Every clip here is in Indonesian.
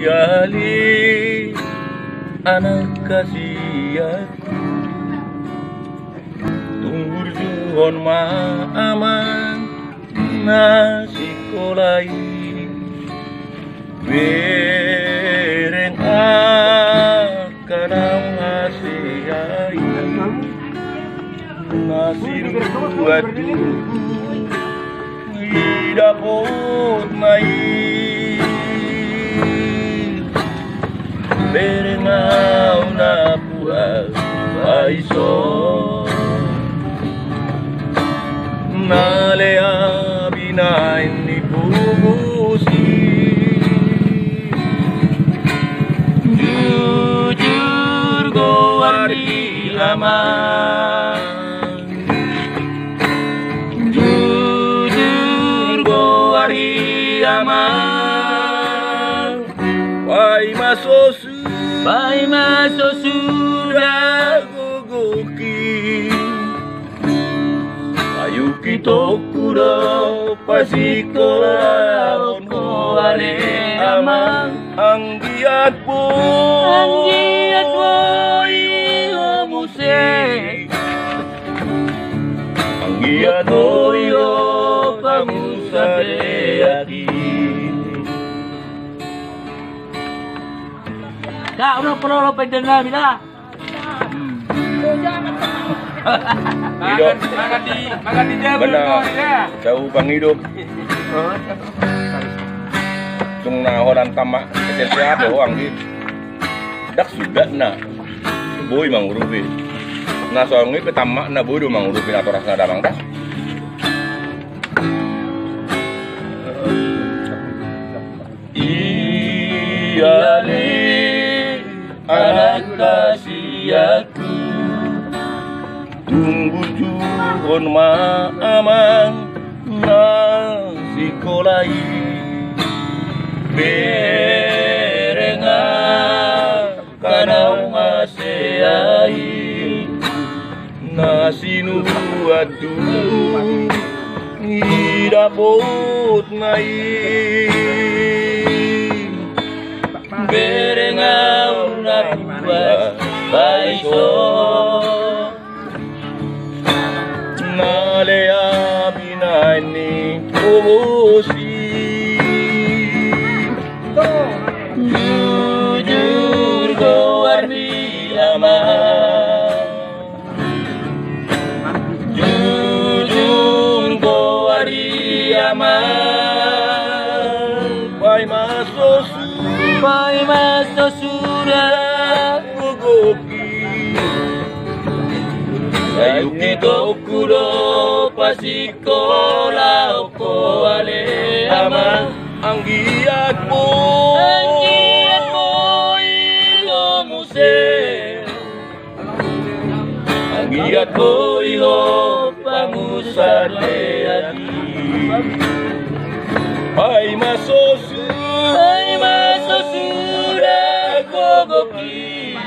Iyali anak kasihanku, tunggur juhon maaman nasi kolai bereng akan ngasihai nasi ruatu idapot mai berengau na buat baiso nalea binain ni pugusi jujur goari aman jujur goari aman pai maso sudah guguki ayu kitokura pasikora onko ale amang anggiat boy omuse anggiat boy pamusade Kak, udah perlu lo pendengar bila. Makan di Jabul ya. Jauh bang hidup. Tung nahoran tamak SSA doang gitu. Dak sudah na. Boy mang urupi. Nah soalnya ke tamak na boy do mang urupi atau rasa damang tas. Iyali anak kasihanku, tunggu juhon maaman nasi kolai berenga kanau masehai nasi nuatu idapot mai berengau na buat baiso nalea binaini pugusi jujur goari aman jujur goari aman pai maso sudah guguki ayu kitokuro pasikola oko ale aman anggiat boy omuse anggiat boy pamusade ati pai maso sudah gogoki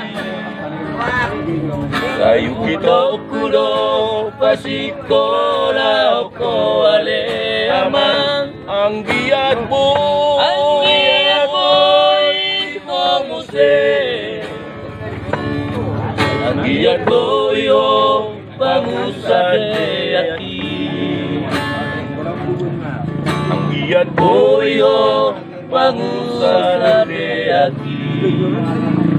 ayu kitokuro pasikola oko ale aman anggiat boy omuse anggiat boy pamusade ati anggiat boy pamusade ati